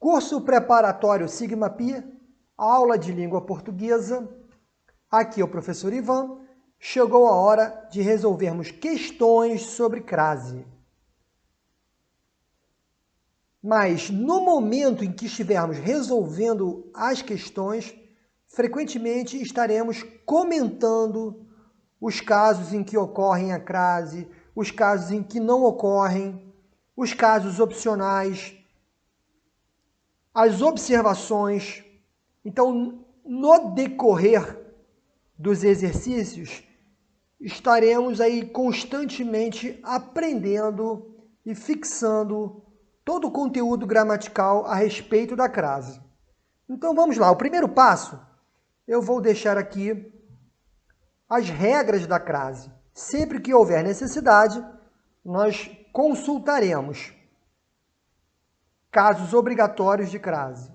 Curso preparatório Sigma Pi, aula de língua portuguesa. Aqui é o professor Ivan. Chegou a hora de resolvermos questões sobre crase. Mas no momento em que estivermos resolvendo as questões, frequentemente estaremos comentando os casos em que ocorrem a crase, os casos em que não ocorrem, os casos opcionais, as observações. Então, no decorrer dos exercícios, estaremos aí constantemente aprendendo e fixando todo o conteúdo gramatical a respeito da crase. Então vamos lá, o primeiro passo, eu vou deixar aqui as regras da crase. Sempre que houver necessidade, nós consultaremos casos obrigatórios de crase.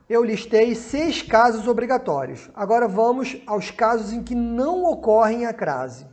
Eu listei 6 casos obrigatórios. Agora vamos aos casos em que não ocorrem a crase.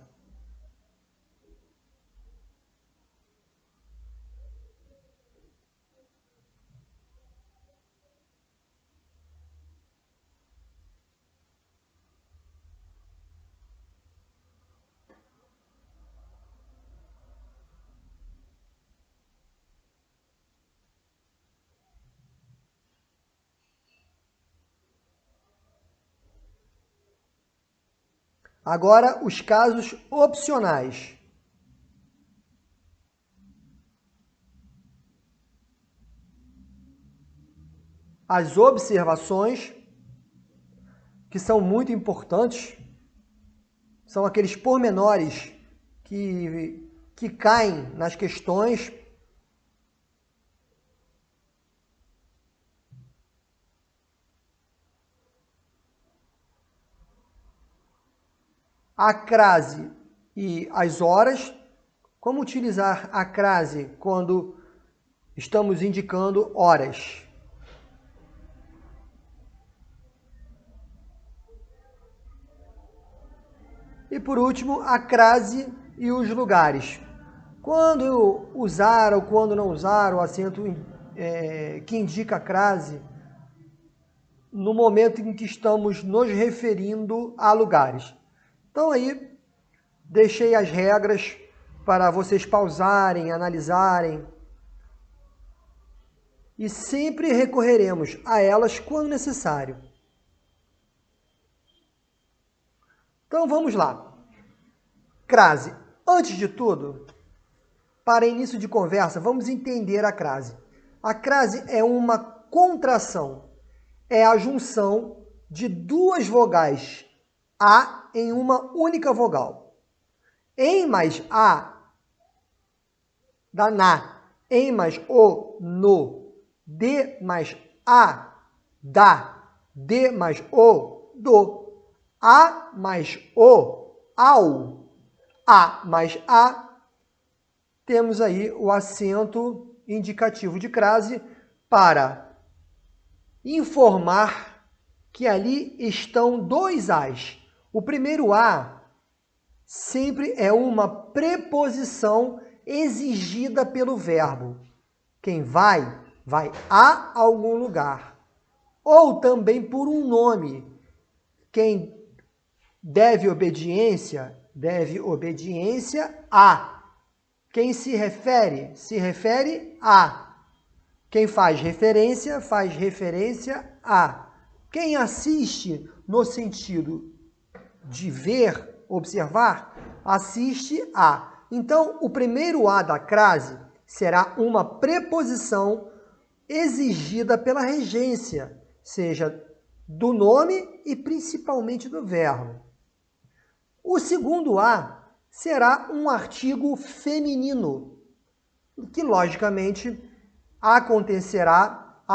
Agora, os casos opcionais. As observações, que são muito importantes, são aqueles pormenores que caem nas questões. A crase e as horas. Como utilizar a crase quando estamos indicando horas? E por último, a crase e os lugares. Quando usar ou quando não usar o acento que indica a crase no momento em que estamos nos referindo a lugares. Então aí, deixei as regras para vocês pausarem, analisarem. E sempre recorreremos a elas quando necessário. Então vamos lá. Crase. Antes de tudo, para início de conversa, vamos entender a crase. A crase é uma contração. É a junção de duas vogais A em uma única vogal. Em mais A dá na. Em mais O, no. D mais A, dá. D mais O, do. A mais O, ao. A mais A, temos aí o acento indicativo de crase para informar que ali estão dois As. O primeiro A sempre é uma preposição exigida pelo verbo. Quem vai, vai a algum lugar. Ou também por um nome. Quem deve obediência a. Quem se refere a. Quem faz referência a. Quem assiste no sentido de ver, observar, assiste a. Então, o primeiro a da crase será uma preposição exigida pela regência, seja do nome e principalmente do verbo. O segundo a será um artigo feminino, que logicamente aparecerá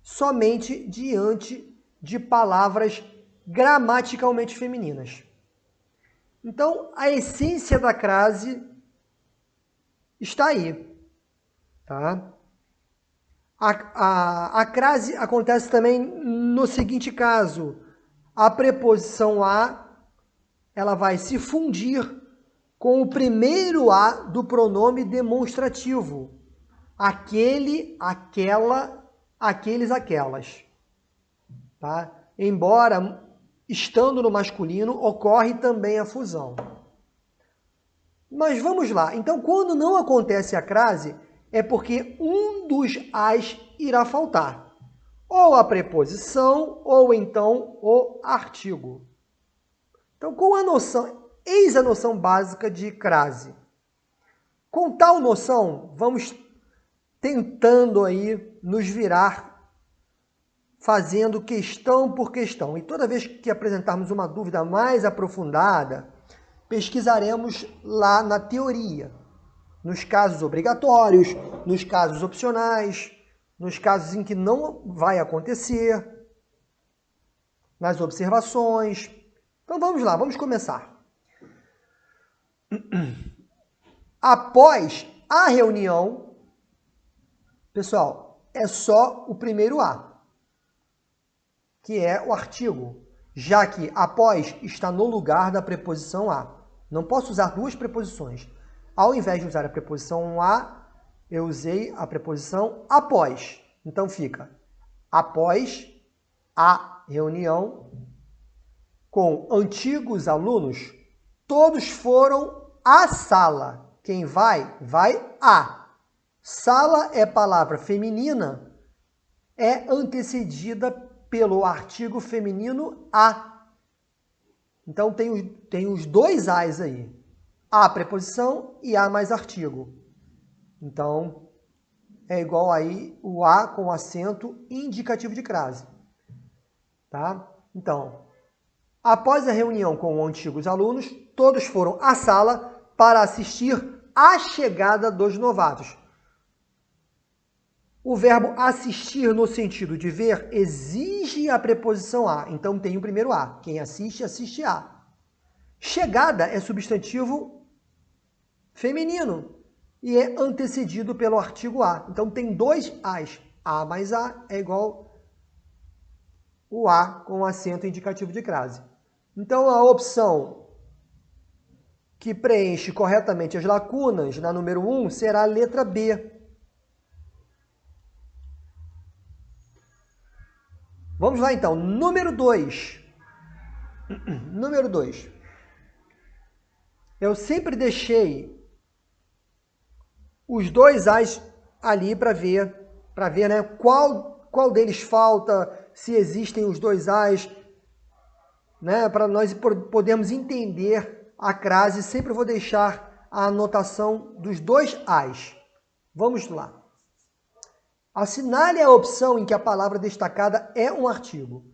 somente diante de palavras gramaticalmente femininas. Então, a essência da crase está aí, tá? A crase acontece também no seguinte caso. A preposição a, ela vai se fundir com o primeiro a do pronome demonstrativo. Aquele, aquela, aqueles, aquelas. Tá? Embora, estando no masculino, ocorre também a fusão. Mas vamos lá. Então, quando não acontece a crase, é porque um dos as irá faltar. Ou a preposição, ou então o artigo. Então, com a noção, eis a noção básica de crase. Com tal noção, vamos tentando aí nos virar, fazendo questão por questão. E toda vez que apresentarmos uma dúvida mais aprofundada, pesquisaremos lá na teoria, nos casos obrigatórios, nos casos opcionais, nos casos em que não vai acontecer, nas observações. Então vamos lá, vamos começar. Após a reunião, pessoal, é só o primeiro a, que é o artigo, já que após está no lugar da preposição a. Não posso usar duas preposições. Ao invés de usar a preposição a, eu usei a preposição após. Então fica após a reunião com antigos alunos, todos foram à sala. Quem vai, vai a. Sala é palavra feminina, é antecedida pelo artigo feminino a. Então tem os dois as aí. A preposição e a mais artigo. Então é igual aí o a com acento indicativo de crase. Tá? Então, após a reunião com antigos alunos, todos foram à sala para assistir à chegada dos novatos. O verbo assistir no sentido de ver exige a preposição a. Então tem o primeiro a. Quem assiste, assiste a. Chegada é substantivo feminino e é antecedido pelo artigo a. Então tem dois as. A mais a é igual o a com acento indicativo de crase. Então a opção que preenche corretamente as lacunas na número 1 será a letra B. Vamos lá então, número 2. Número 2. Eu sempre deixei os dois as ali para ver, né, qual deles falta, se existem os dois as, né, para nós podermos entender a crase, sempre vou deixar a anotação dos dois as. Vamos lá. Assinale a opção em que a palavra destacada é um artigo.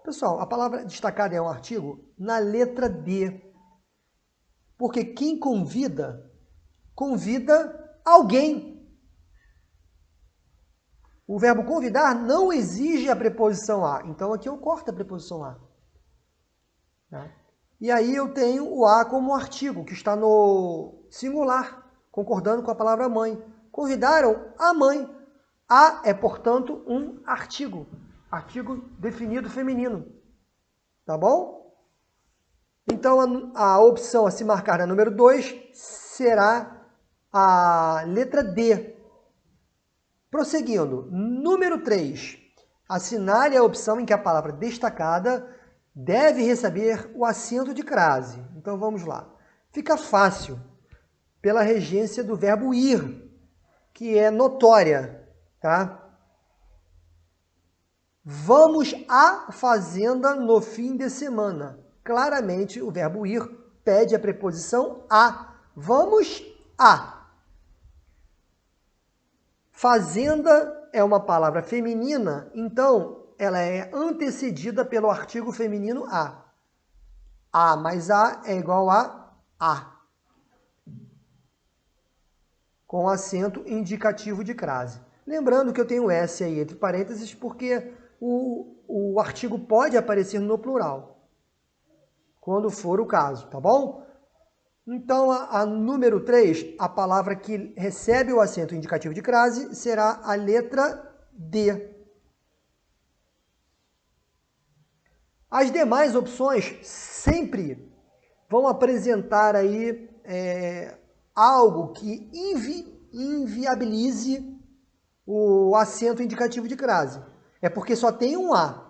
Pessoal, a palavra destacada é um artigo na letra D. Porque quem convida, convida alguém. O verbo convidar não exige a preposição a. Então aqui eu corto a preposição a. Tá? E aí eu tenho o a como artigo, que está no singular, concordando com a palavra mãe. Convidaram a mãe. A é, portanto, um artigo. Artigo definido feminino. Tá bom? Então, a opção a se marcar na número 2 será a letra D. Prosseguindo. Número 3. Assinale a opção em que a palavra destacada deve receber o acento de crase. Então, vamos lá. Fica fácil pela regência do verbo ir, que é notória. Tá? Vamos à fazenda no fim de semana. Claramente, o verbo ir pede a preposição a. Vamos a. Fazenda é uma palavra feminina, então ela é antecedida pelo artigo feminino a. A mais a é igual a. Com acento indicativo de crase. Lembrando que eu tenho S aí entre parênteses porque o artigo pode aparecer no plural, quando for o caso, tá bom? Então, a número 3, a palavra que recebe o acento indicativo de crase será a letra D. As demais opções sempre vão apresentar aí algo que inviabilize o acento indicativo de crase. É porque só tem um A.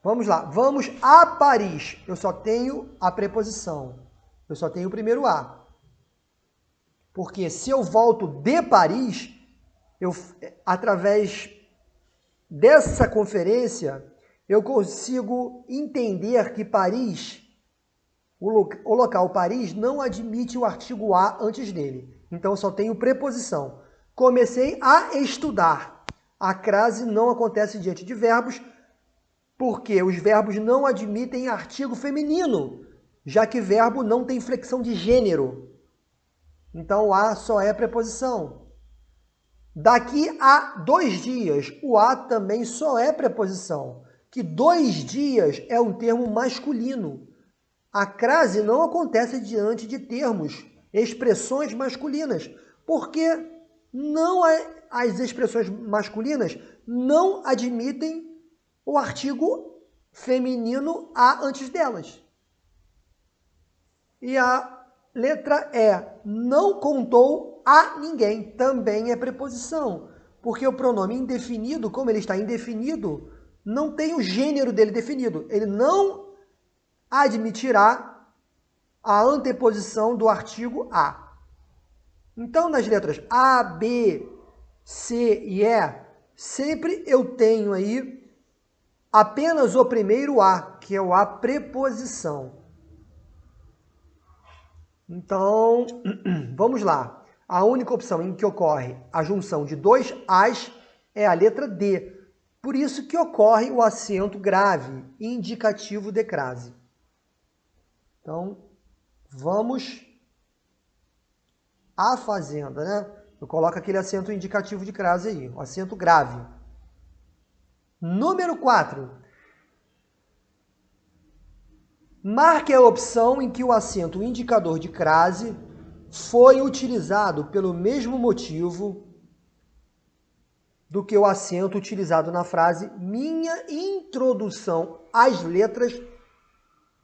Vamos lá. Vamos a Paris. Eu só tenho a preposição. Eu só tenho o primeiro A. Porque se eu volto de Paris, através dessa conferência, eu consigo entender que Paris, o local Paris, não admite o artigo A antes dele. Então, eu só tenho preposição. Comecei a estudar. A crase não acontece diante de verbos, porque os verbos não admitem artigo feminino, já que verbo não tem flexão de gênero. Então, o A só é preposição. Daqui a 2 dias, o A também só é preposição, que 2 dias é um termo masculino. A crase não acontece diante de termos, expressões masculinas, porque as expressões masculinas não admitem o artigo feminino A antes delas. E a letra E, não contou a ninguém, também é preposição, porque o pronome indefinido, como ele está indefinido, não tem o gênero dele definido. Ele não admitirá a anteposição do artigo A. Então, nas letras A, B, C e E, sempre eu tenho aí apenas o primeiro A, que é o A preposição. Então, vamos lá. A única opção em que ocorre a junção de 2 As é a letra D. Por isso que ocorre o acento grave, indicativo de crase. Então, vamos à fazenda, né? Eu coloco aquele acento indicativo de crase aí, o acento grave. Número 4. Marque a opção em que o acento indicador de crase foi utilizado pelo mesmo motivo do que o acento utilizado na frase minha introdução às letras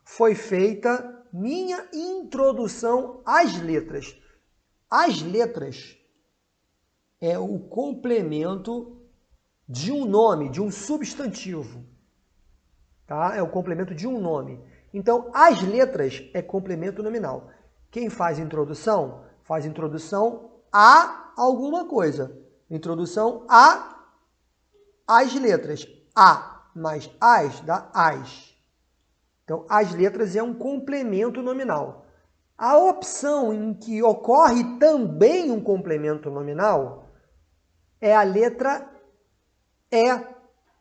foi feita. Minha introdução às letras. As letras é o complemento de um nome, de um substantivo. Tá? É o complemento de um nome. Então, as letras é complemento nominal. Quem faz introdução a alguma coisa. Introdução às letras. A mais as dá as. Então, as letras é um complemento nominal. A opção em que ocorre também um complemento nominal é a letra E.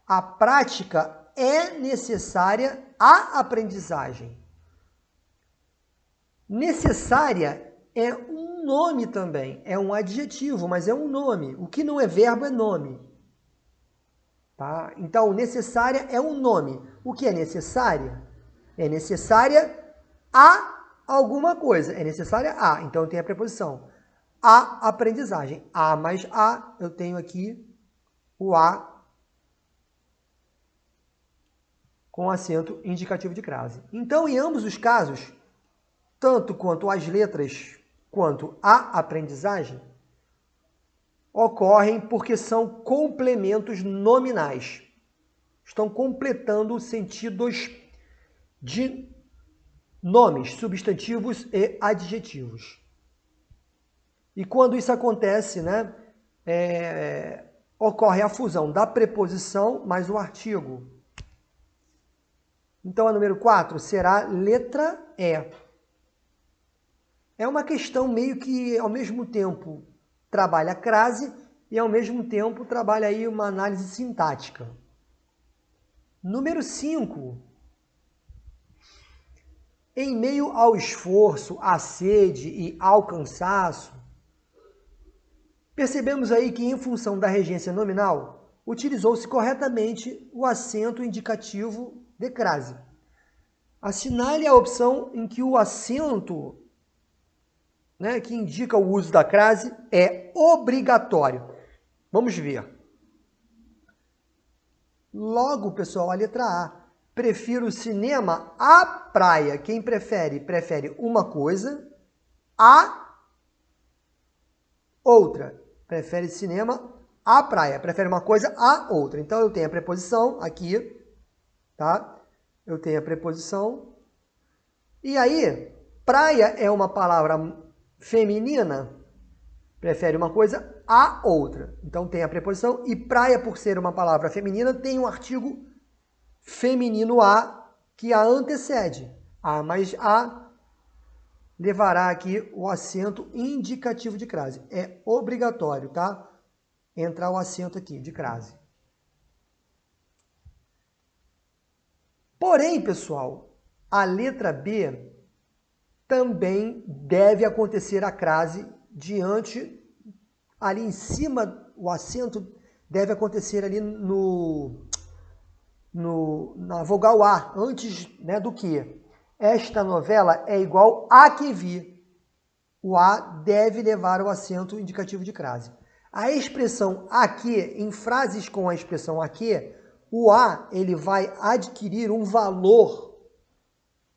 A prática é necessária à aprendizagem. Necessária é um nome também, é um adjetivo, mas é um nome. O que não é verbo é nome. Tá? Então, necessária é um nome. O que é necessária? É necessária a alguma coisa. É necessária a. Então, eu tenho a preposição. A aprendizagem. A mais a, eu tenho aqui o a com acento indicativo de crase. Então, em ambos os casos, tanto quanto as letras quanto a aprendizagem, ocorrem porque são complementos nominais. Estão completando sentidos de nomes, substantivos e adjetivos. E quando isso acontece, né, ocorre a fusão da preposição mais o artigo. Então, a número 4 será letra E. É uma questão meio que, ao mesmo tempo, trabalha a crase e, ao mesmo tempo, trabalha aí uma análise sintática. Número 5. Em meio ao esforço, à sede e ao cansaço, percebemos aí que, em função da regência nominal, utilizou-se corretamente o acento indicativo de crase. Assinale a opção em que o acento, né, que indica o uso da crase é obrigatório. Vamos ver. Logo, pessoal, a letra A. Prefiro o cinema à praia. Quem prefere? Prefere uma coisa à outra. Prefere cinema à praia. Prefere uma coisa à outra. Então, eu tenho a preposição aqui, tá? Eu tenho a preposição. E aí, praia é uma palavra feminina. Prefere uma coisa à outra. Então, tem a preposição. E praia, por ser uma palavra feminina, tem um artigo feminino a que a antecede. A mais a levará aqui o acento indicativo de crase. É obrigatório, tá? Entrar o acento aqui de crase. Porém, pessoal, a letra B também deve acontecer a crase diante, ali em cima, o acento deve acontecer ali na vogal A, antes, né, do que. Esta novela é igual a que vi. O A deve levar o acento indicativo de crase. A expressão aqui, em frases com a expressão aqui, o A ele vai adquirir um valor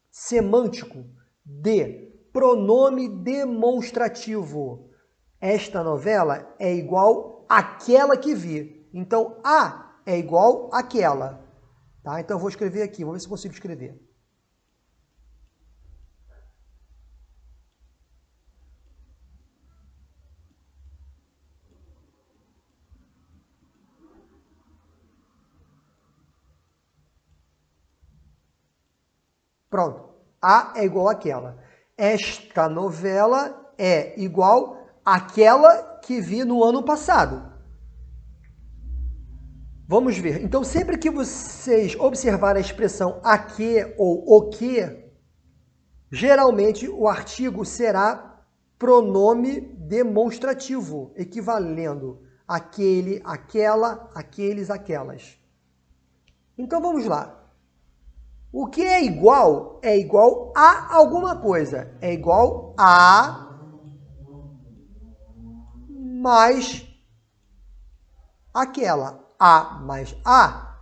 semântico de pronome demonstrativo. Esta novela é igual àquela que vi. Então, a é igual àquela. Tá? Então, eu vou escrever aqui. Vou ver se consigo escrever. Pronto. A é igual àquela. Esta novela é igual àquela que vi no ano passado. Vamos ver. Então, sempre que vocês observarem a expressão a que ou o que, geralmente o artigo será pronome demonstrativo, equivalendo aquele, aquela, aqueles, aquelas. Então, vamos lá. O que é igual a alguma coisa. É igual a mais aquela. A mais a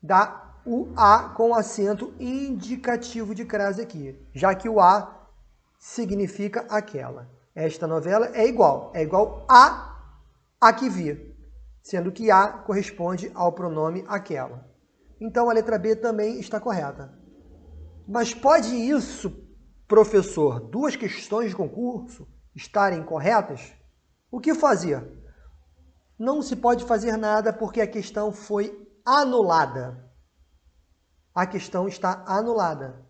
dá o a com acento indicativo de crase aqui, já que o a significa aquela. Esta novela é igual a que vi, sendo que a corresponde ao pronome aquela. Então, a letra B também está correta. Mas pode isso, professor, duas questões de concurso estarem corretas? O que fazer? Não se pode fazer nada porque a questão foi anulada. A questão está anulada.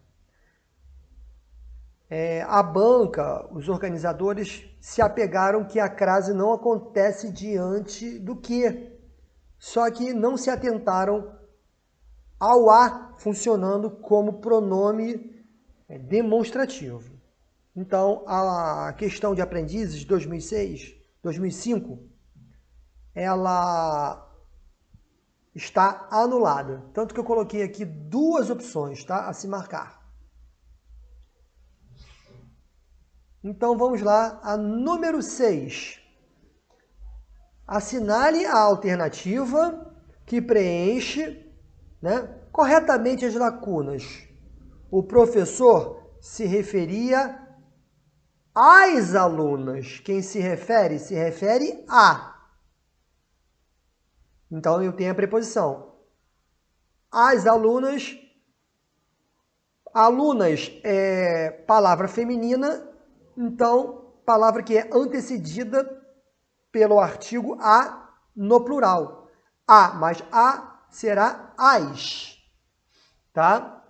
A banca, os organizadores se apegaram que a crase não acontece diante do que. Só que não se atentaram ao a funcionando como pronome demonstrativo. Então, a questão de aprendizes de 2005, ela está anulada. Tanto que eu coloquei aqui duas opções, tá? A se marcar. Então, vamos lá. A número 6. Assinale a alternativa que preenche, né, corretamente as lacunas. O professor se referia às alunas. Quem se refere a. Então, eu tenho a preposição. As alunas. Alunas é palavra feminina, então, palavra que é antecedida pelo artigo a no plural. A mais a será as, tá?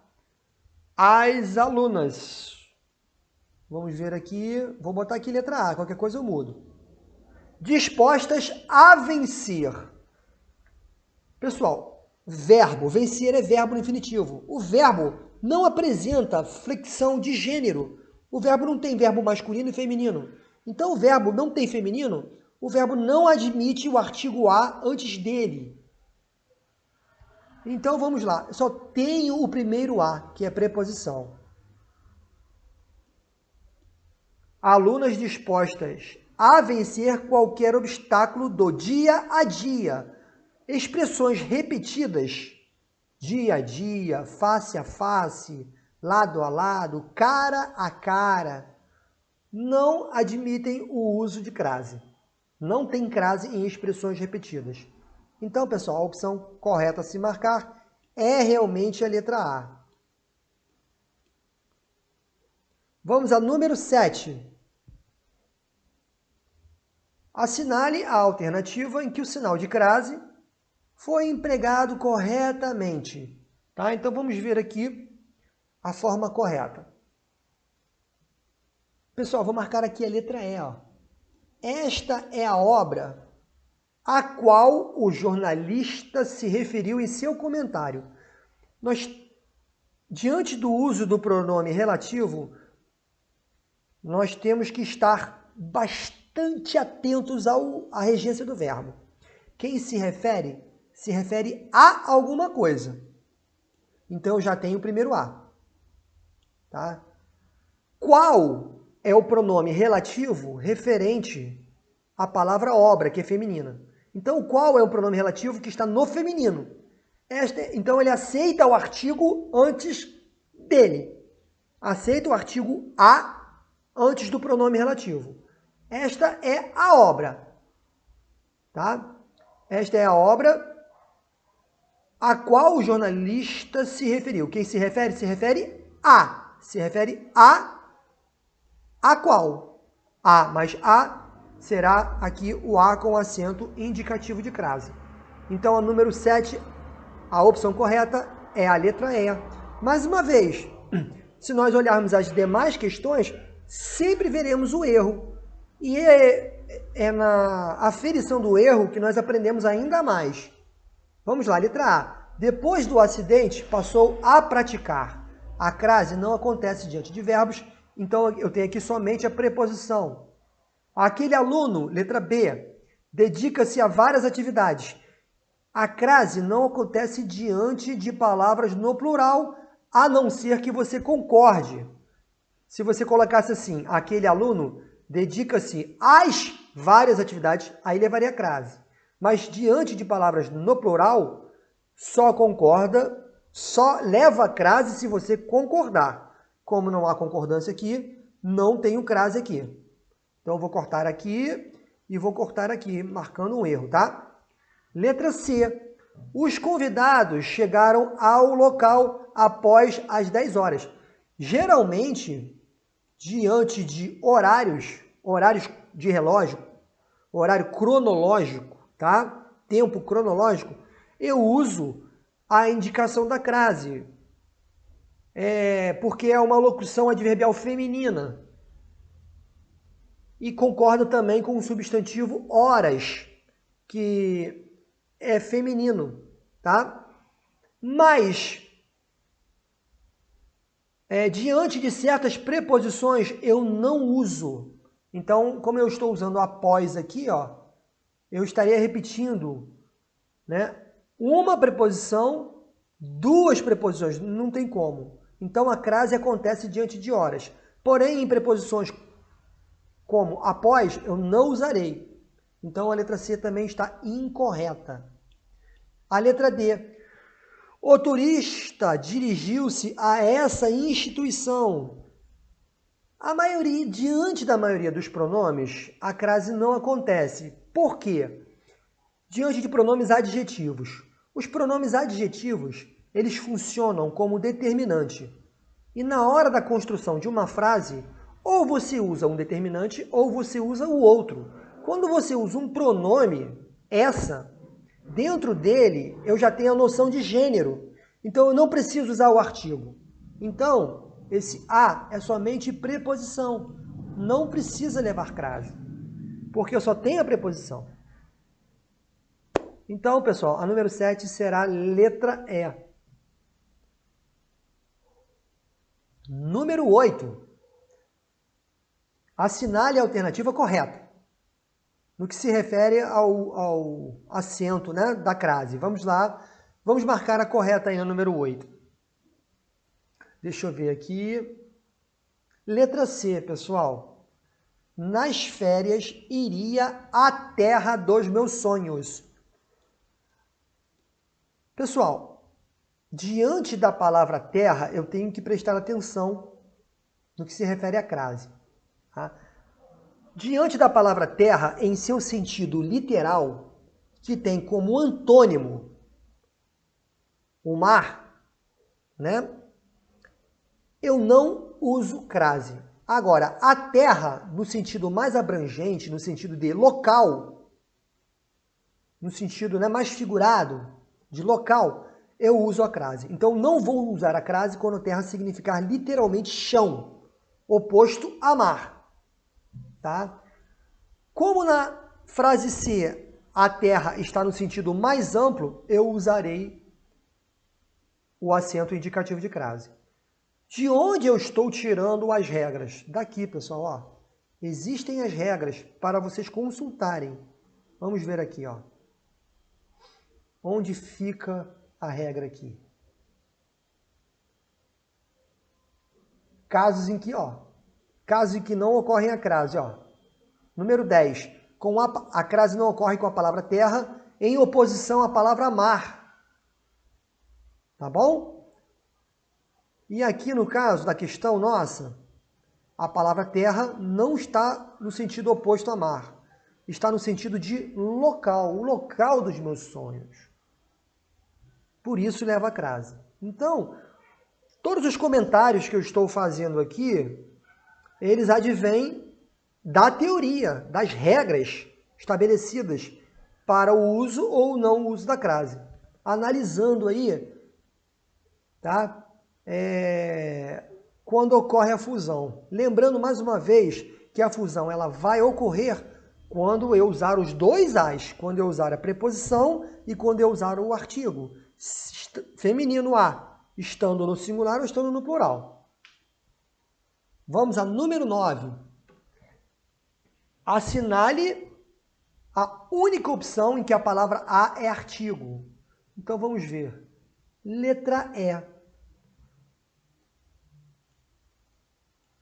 As alunas. Vamos ver aqui, vou botar aqui letra A, qualquer coisa eu mudo. Dispostas a vencer. Pessoal, verbo, vencer é verbo no infinitivo. O verbo não apresenta flexão de gênero. O verbo não tem verbo masculino e feminino. Então, o verbo não tem feminino, o verbo não admite o artigo a antes dele. Então, vamos lá. Só tenho o primeiro a, que é preposição. Alunas dispostas a vencer qualquer obstáculo do dia a dia. Expressões repetidas, dia a dia, face a face, lado a lado, cara a cara, não admitem o uso de crase. Não tem crase em expressões repetidas. Então, pessoal, a opção correta a se marcar é realmente a letra A. Vamos ao número 7. Assinale a alternativa em que o sinal de crase foi empregado corretamente. Tá? Então, vamos ver aqui a forma correta. Pessoal, vou marcar aqui a letra E. Ó. Esta é a obra a qual o jornalista se referiu em seu comentário. Nós, diante do uso do pronome relativo, nós temos que estar bastante atentos à regência do verbo. Quem se refere a alguma coisa. Então, eu já tenho o primeiro A. Tá? Qual é o pronome relativo referente à palavra obra, que é feminina? Então, qual é o pronome relativo que está no feminino? Então, ele aceita o artigo antes dele. Aceita o artigo a antes do pronome relativo. Esta é a obra. Tá? Esta é a obra a qual o jornalista se referiu. Quem se refere a. Se refere a qual? A, mas a será aqui o A com acento indicativo de crase. Então, a número 7, a opção correta é a letra E. Mais uma vez, se nós olharmos as demais questões, sempre veremos o erro. E é na aferição do erro que nós aprendemos ainda mais. Vamos lá, letra A. Depois do acidente, passou a praticar. A crase não acontece diante de verbos, então eu tenho aqui somente a preposição. Aquele aluno, letra B, dedica-se a várias atividades. A crase não acontece diante de palavras no plural, a não ser que você concorde. Se você colocasse assim, aquele aluno dedica-se às várias atividades, aí levaria a crase. Mas diante de palavras no plural, só leva a crase se você concordar. Como não há concordância aqui, não tenho crase aqui. Então, eu vou cortar aqui e vou cortar aqui, marcando um erro, tá? Letra C. Os convidados chegaram ao local após as 10 horas. Geralmente, diante de horários de relógio, horário cronológico, tá? Tempo cronológico, eu uso a indicação da crase. Porque é uma locução adverbial feminina. E concordo também com o substantivo horas, que é feminino, tá? Mas, diante de certas preposições, eu não uso. Então, como eu estou usando após aqui, ó, eu estaria repetindo, né? Uma preposição, duas preposições, não tem como. Então, a crase acontece diante de horas. Porém, em preposições como após, eu não usarei. Então, a letra C também está incorreta. A letra D. O turista dirigiu-se a essa instituição. Diante da maioria dos pronomes, a crase não acontece. Por quê? Diante de pronomes adjetivos. Os pronomes adjetivos, eles funcionam como determinante. E na hora da construção de uma frase, ou você usa um determinante ou você usa o outro. Quando você usa um pronome, essa, dentro dele eu já tenho a noção de gênero. Então eu não preciso usar o artigo. Então, esse a é somente preposição. Não precisa levar crase. Porque eu só tenho a preposição. Então, pessoal, a número 7 será letra E. Número 8. Assinale a alternativa correta. No que se refere ao acento, né, da crase. Vamos lá. Vamos marcar a correta aí no número 8. Deixa eu ver aqui. Letra C, pessoal. Nas férias iria à terra dos meus sonhos. Pessoal, diante da palavra terra, eu tenho que prestar atenção no que se refere à crase. Tá? Diante da palavra terra, em seu sentido literal, que tem como antônimo o mar, né? Eu não uso crase. Agora, a terra, no sentido mais abrangente, no sentido de local, no sentido, né, mais figurado de local, eu uso a crase. Então, não vou usar a crase quando terra significar literalmente chão, oposto a mar. Tá? Como na frase C, a terra está no sentido mais amplo, eu usarei o acento indicativo de crase. De onde eu estou tirando as regras? Daqui, pessoal, ó. Existem as regras para vocês consultarem. Vamos ver aqui, ó. Onde fica a regra aqui? Casos em que, ó, casos em que não ocorrem a crase, ó. Número 10. A crase não ocorre com a palavra terra em oposição à palavra mar. Tá bom? E aqui no caso da questão nossa, a palavra terra não está no sentido oposto a mar. Está no sentido de local, o local dos meus sonhos. Por isso leva a crase. Então, todos os comentários que eu estou fazendo aqui, eles advêm da teoria, das regras estabelecidas para o uso ou não uso da crase. Analisando aí, tá? Quando ocorre a fusão. Lembrando mais uma vez que a fusão ela vai ocorrer quando eu usar os dois as, quando eu usar a preposição e quando eu usar o artigo. Feminino a, estando no singular ou estando no plural. Vamos a número 9. Assinale a única opção em que a palavra a é artigo. Então vamos ver. Letra E.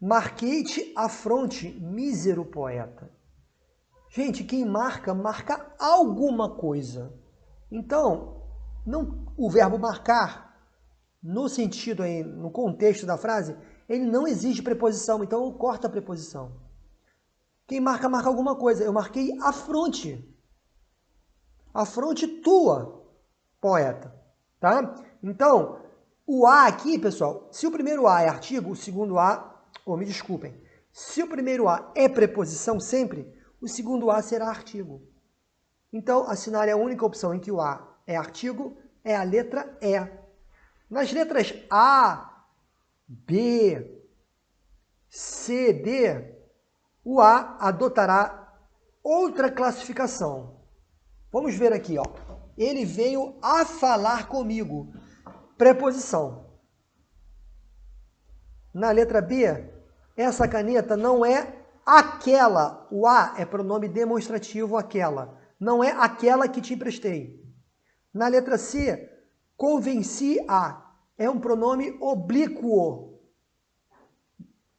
Marquei-te a fronte, mísero poeta. Gente, quem marca, marca alguma coisa. Então, o verbo marcar, no sentido aí, no contexto da frase, ele não exige preposição, então eu corto a preposição. Quem marca, marca alguma coisa. Eu marquei a fronte. A fronte tua, poeta. Tá? Então, o A aqui, pessoal, se o primeiro A é artigo, o segundo A... me desculpem. Se o primeiro A é preposição sempre, o segundo A será artigo. Então, assinale a única opção em que o A é artigo é a letra E. Nas letras A, B, C, D, o A adotará outra classificação. Vamos ver aqui, ó. Ele veio a falar comigo. Preposição. Na letra B, essa caneta não é aquela. O A é pronome demonstrativo aquela. Não é aquela que te emprestei. Na letra C, convenci a. É um pronome oblíquo.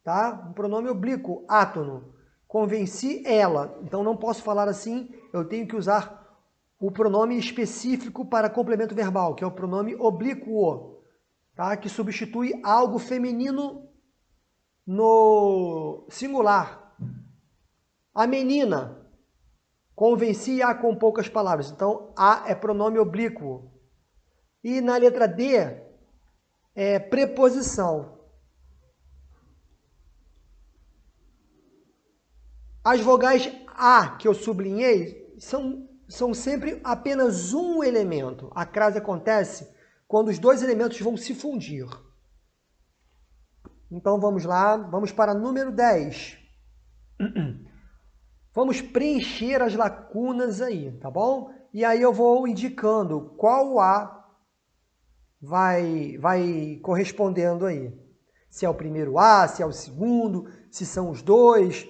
Tá? Um pronome oblíquo, átono. Convenci ela. Então não posso falar assim. Eu tenho que usar o pronome específico para complemento verbal, que é o pronome oblíquo. Tá? Que substitui algo feminino no singular. A menina. Convenci-a com poucas palavras. Então, a é pronome oblíquo. E na letra D, é preposição. As vogais A, que eu sublinhei, são sempre apenas um elemento. A crase acontece quando os dois elementos vão se fundir. Então, vamos lá. Vamos para número 10. Vamos preencher as lacunas aí, tá bom? E aí eu vou indicando qual A vai correspondendo aí. Se é o primeiro A, se é o segundo, se são os dois.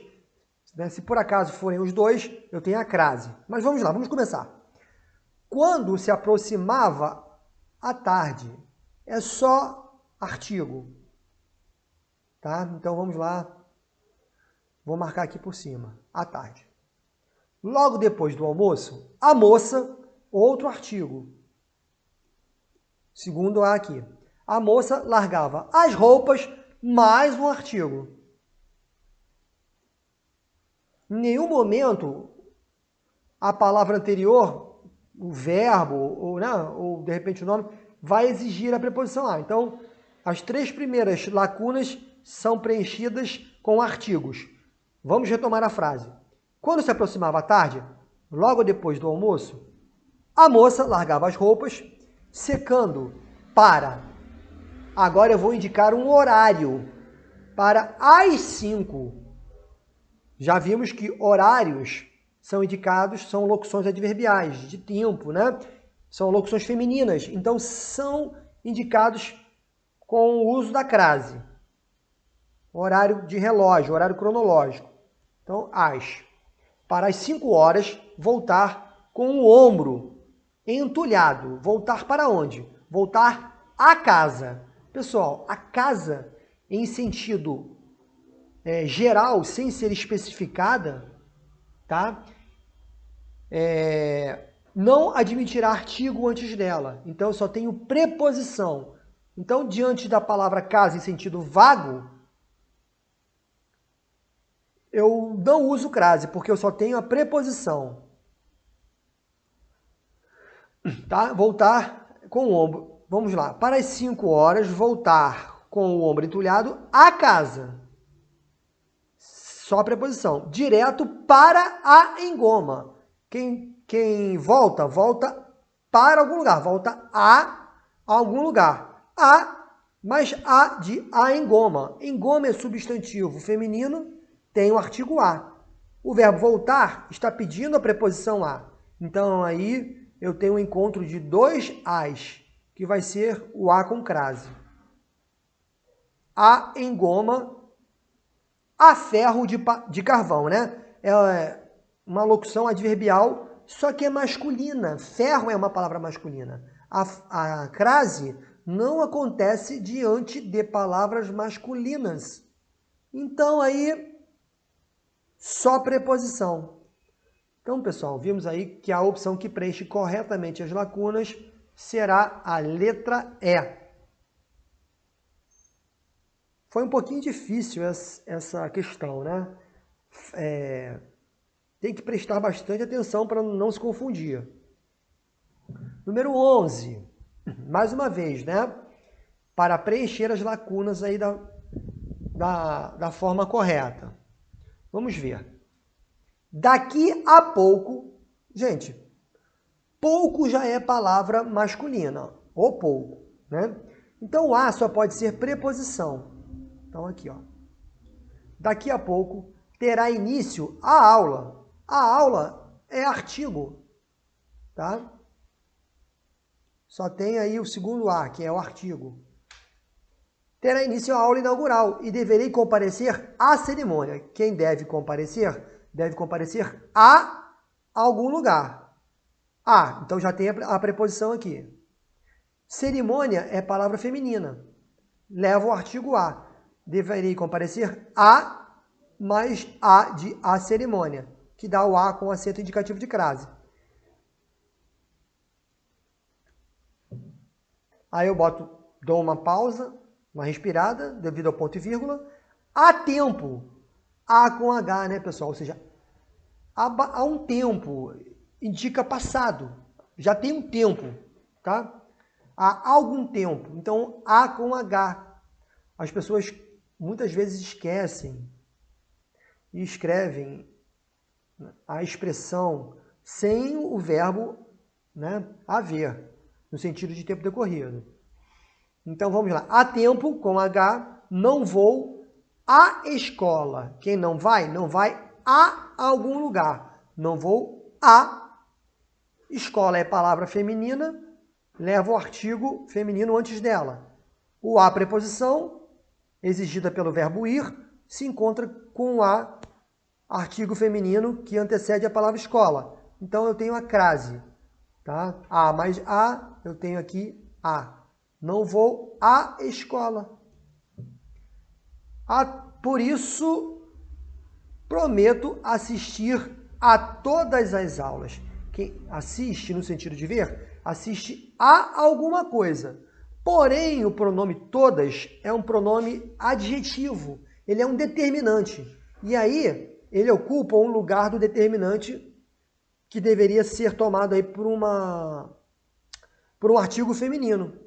Né? Se por acaso forem os dois, eu tenho a crase. Mas vamos lá, vamos começar. Quando se aproximava a tarde, é só artigo. Tá? Então vamos lá. Vou marcar aqui por cima, à tarde. Logo depois do almoço, a moça, outro artigo. Segundo A aqui. A moça largava as roupas mais um artigo. Em nenhum momento a palavra anterior, o verbo, ou de repente o nome, vai exigir a preposição a. Então, as 3 primeiras lacunas são preenchidas com artigos. Vamos retomar a frase. Quando se aproximava a tarde, logo depois do almoço, a moça largava as roupas, secando para... Agora eu vou indicar um horário para as 5. Já vimos que horários são indicados, são locuções adverbiais, de tempo, né? São locuções femininas, então são indicados com o uso da crase. Horário de relógio, horário cronológico. Então, para as 5 horas, voltar com o ombro entulhado. Voltar para onde? Voltar à casa. Pessoal, a casa, em sentido geral, sem ser especificada, tá? Não admitirá artigo antes dela. Então, eu só tenho preposição. Então, diante da palavra casa em sentido vago, eu não uso crase, porque eu só tenho a preposição. Tá? Voltar com o ombro. Vamos lá. Para as 5 horas, voltar com o ombro entulhado à casa. Só a preposição. Direto para a engoma. Quem volta para algum lugar. Volta a algum lugar. Mas a de a engoma. Engoma é substantivo feminino, tem o artigo a. O verbo voltar está pedindo a preposição a. Então, aí eu tenho um encontro de 2 as, que vai ser o a com crase. A engoma, a ferro de carvão, né? É uma locução adverbial, só que é masculina. Ferro é uma palavra masculina. A crase não acontece diante de palavras masculinas. Então, aí, só preposição. Então, pessoal, vimos aí que a opção que preenche corretamente as lacunas será a letra E. Foi um pouquinho difícil essa questão, né? Tem que prestar bastante atenção para não se confundir. Número 11. Mais uma vez, né? Para preencher as lacunas aí da forma correta. Vamos ver. Daqui a pouco, gente, pouco já é palavra masculina, ou pouco, né? Então, o a só pode ser preposição. Então, aqui, ó. Daqui a pouco terá início a aula. A aula é artigo, tá? Só tem aí o segundo a, que é o artigo. Terá início a aula inaugural e deverei comparecer à cerimônia. Quem deve comparecer? Deve comparecer a algum lugar. Então já tem a preposição aqui. Cerimônia é palavra feminina. Leva o artigo a. Deverei comparecer a, mais a de a cerimônia, que dá o a com acento indicativo de crase. Aí eu dou uma pausa, uma respirada, devido ao ponto e vírgula. Há tempo. A com H, né, pessoal? Ou seja, há um tempo, indica passado. Já tem um tempo, tá? Há algum tempo. Então, A com H. As pessoas muitas vezes esquecem e escrevem a expressão sem o verbo, né, haver, no sentido de tempo decorrido. Então, vamos lá. Há tempo, com H, não vou à escola. Quem não vai a algum lugar. Não vou a. Escola é palavra feminina, leva o artigo feminino antes dela. O a preposição, exigida pelo verbo ir, se encontra com o a, artigo feminino, que antecede a palavra escola. Então, eu tenho a crase. Tá? A mais a, eu tenho aqui a. Não vou à escola. Por isso, prometo assistir a todas as aulas. Quem assiste, no sentido de ver, assiste a alguma coisa. Porém, o pronome todas é um pronome adjetivo. Ele é um determinante. E aí, ele ocupa um lugar do determinante que deveria ser tomado aí por um artigo feminino.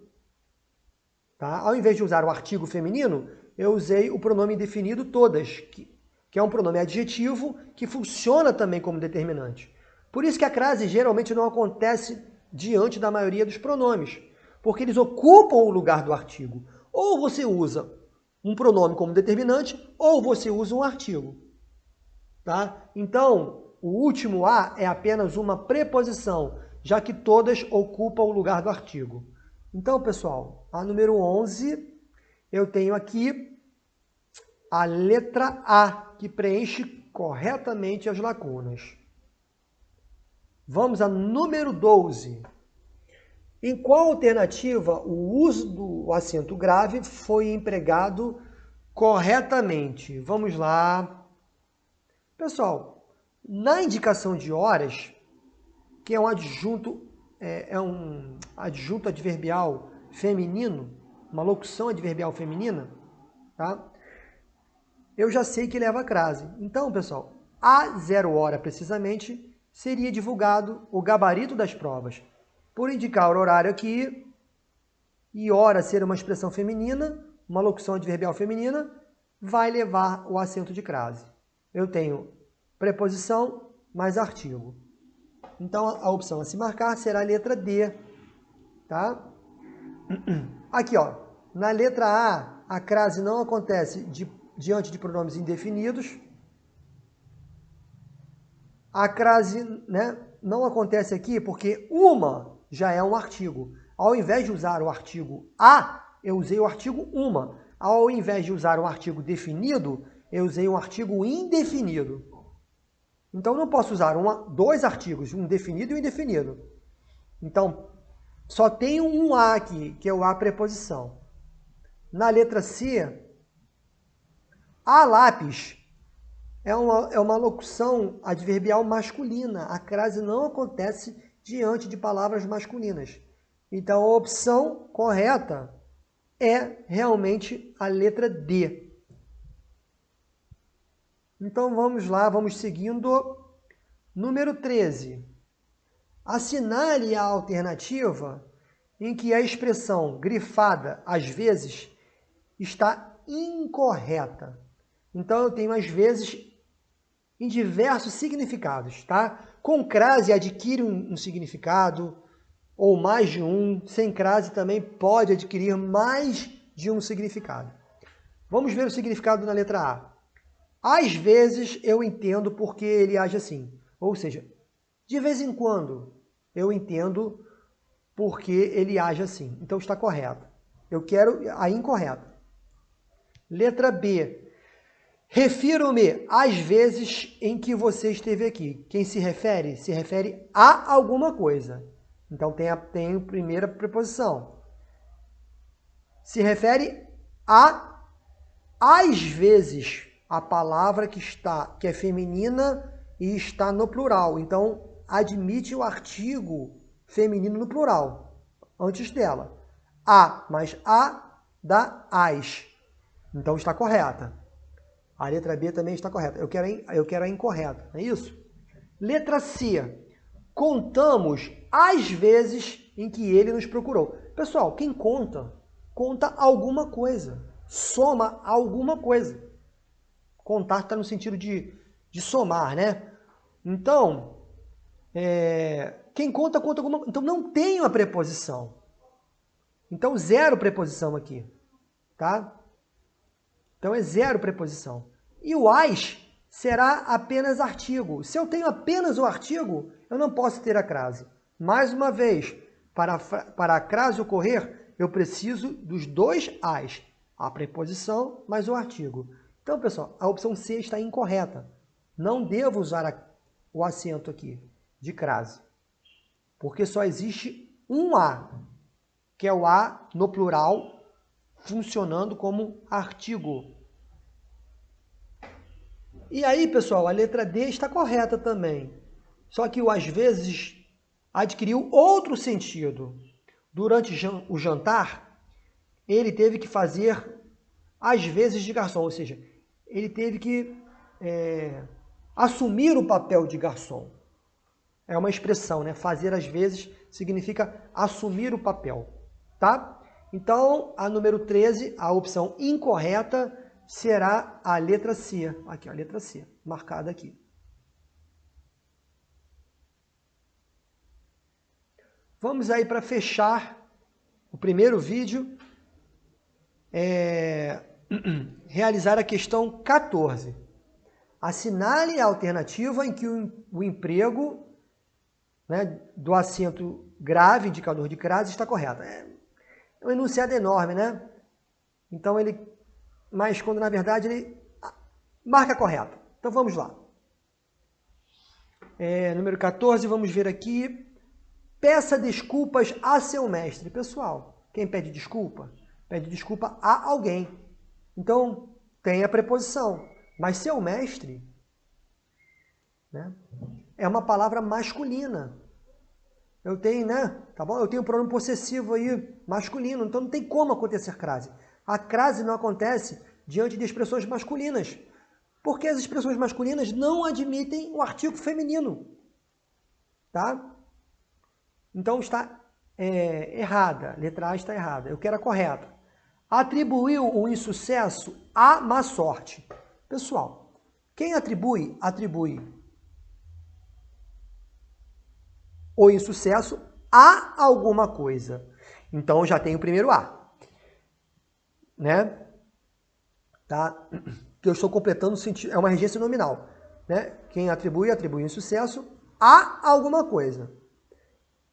Tá? Ao invés de usar o artigo feminino, eu usei o pronome indefinido todas, que é um pronome adjetivo que funciona também como determinante. Por isso que a crase geralmente não acontece diante da maioria dos pronomes, porque eles ocupam o lugar do artigo. Ou você usa um pronome como determinante, ou você usa um artigo. Tá? Então, o último A é apenas uma preposição, já que todas ocupam o lugar do artigo. Então, pessoal, a número 11, eu tenho aqui a letra A, que preenche corretamente as lacunas. Vamos à número 12. Em qual alternativa o uso do acento grave foi empregado corretamente? Vamos lá. Pessoal, na indicação de horas, que é um adjunto adverbial feminino, uma locução adverbial feminina, tá? Eu já sei que leva a crase. Então, pessoal, a 0 hora precisamente seria divulgado o gabarito das provas. Por indicar o horário aqui e hora ser uma expressão feminina, uma locução adverbial feminina, vai levar o acento de crase. Eu tenho preposição mais artigo. Então, a opção a se marcar será a letra D. Tá? Aqui, ó, na letra A crase não acontece diante de pronomes indefinidos. A crase, né, não acontece aqui porque uma já é um artigo. Ao invés de usar o artigo a, eu usei o artigo uma. Ao invés de usar um artigo definido, eu usei um artigo indefinido. Então, não posso usar dois artigos, um definido e um indefinido. Então, só tenho um A aqui, que é o A preposição. Na letra C, a lápis é uma locução adverbial masculina. A crase não acontece diante de palavras masculinas. Então, a opção correta é realmente a letra D. Então, vamos lá, vamos seguindo. Número 13. Assinale a alternativa em que a expressão grifada, às vezes, está incorreta. Então, eu tenho, às vezes, em diversos significados, tá? Com crase adquire um significado, ou mais de um. Sem crase também pode adquirir mais de um significado. Vamos ver o significado na letra A. Às vezes eu entendo porque ele age assim. Ou seja, de vez em quando eu entendo porque ele age assim. Então está correto. Eu quero a incorreta. Letra B. Refiro-me às vezes em que você esteve aqui. Quem se refere? Se refere a alguma coisa. Então tem a primeira preposição. Se refere a às vezes a palavra que é feminina e está no plural. Então admite o artigo feminino no plural antes dela. A mais a dá as. Então está correta. A letra B também está correta. Eu quero a incorreta, não é isso? Letra C. Contamos as vezes em que ele nos procurou. Pessoal, quem conta, conta alguma coisa. Soma alguma coisa. Contar está no sentido de somar, né? Então, quem conta, conta alguma coisa. Então, não tem uma preposição. Então, zero preposição aqui. Tá? Então, é zero preposição. E o as será apenas artigo. Se eu tenho apenas o artigo, eu não posso ter a crase. Mais uma vez, para a crase ocorrer, eu preciso dos dois as. A preposição mais o artigo. Então, pessoal, a opção C está incorreta. Não devo usar o acento aqui de crase. Porque só existe um A, que é o A no plural, funcionando como artigo. E aí, pessoal, a letra D está correta também. Só que o às vezes adquiriu outro sentido. Durante o jantar, ele teve que fazer as vezes de garçom, ou seja, ele teve que assumir o papel de garçom. É uma expressão, né? Fazer as vezes significa assumir o papel, tá? Então, a número 13, a opção incorreta, será a letra C. Aqui, a letra C, marcada aqui. Vamos aí para fechar o primeiro vídeo, realizar a questão 14. Assinale a alternativa em que o emprego, né, do acento grave, indicador de crase, está correto. É um enunciado enorme, né? Então mas quando na verdade ele marca correto. Então vamos lá. Número 14, vamos ver aqui. Peça desculpas a seu mestre. Pessoal, quem pede desculpa a alguém. Então tem a preposição. Mas seu mestre, né, é uma palavra masculina. Eu tenho, né? Tá bom? Eu tenho um pronome possessivo aí, masculino, então não tem como acontecer crase. A crase não acontece diante de expressões masculinas, porque as expressões masculinas não admitem o artigo feminino, tá? Então está errada, letra A está errada, eu quero a correta. Atribuiu o insucesso à má sorte. Pessoal, quem atribui o insucesso a alguma coisa. Então, já tem o primeiro A, né? Tá? Que eu estou completando o sentido, é uma regência nominal, né? Quem atribui o insucesso a alguma coisa.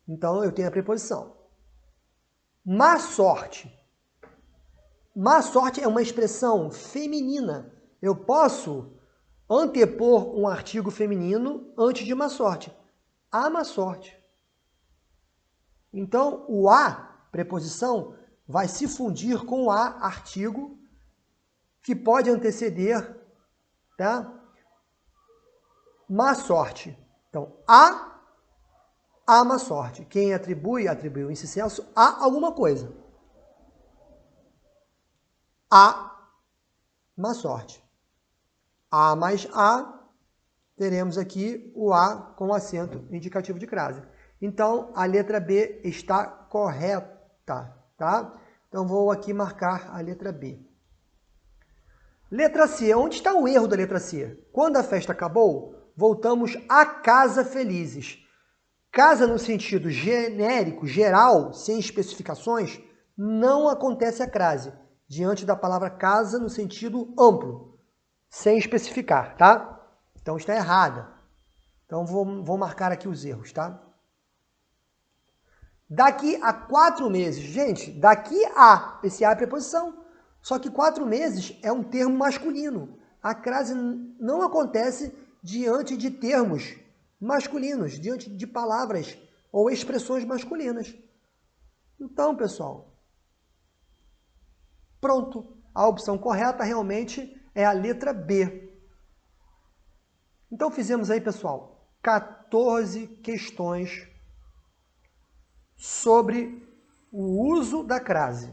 Então, eu tenho a preposição. Má sorte. Má sorte é uma expressão feminina. Eu posso antepor um artigo feminino antes de má sorte. A má sorte. Então, o a, preposição, vai se fundir com o a, artigo, que pode anteceder, tá? Má sorte. Então, a má sorte. Quem atribui o insucesso a alguma coisa. A má sorte. A mais a, teremos aqui o a com acento indicativo de crase. Então, a letra B está correta, tá? Então, vou aqui marcar a letra B. Letra C. Onde está o erro da letra C? Quando a festa acabou, voltamos a casa felizes. Casa no sentido genérico, geral, sem especificações, não acontece a crase. Diante da palavra casa no sentido amplo, sem especificar, tá? Então, está errada. Então, vou marcar aqui os erros, tá? Daqui a 4 meses. Gente, daqui a, esse a é preposição. Só que 4 meses é um termo masculino. A crase não acontece diante de termos masculinos, diante de palavras ou expressões masculinas. Então, pessoal, pronto. A opção correta realmente é a letra B. Então, fizemos aí, pessoal, 14 questões sobre o uso da crase.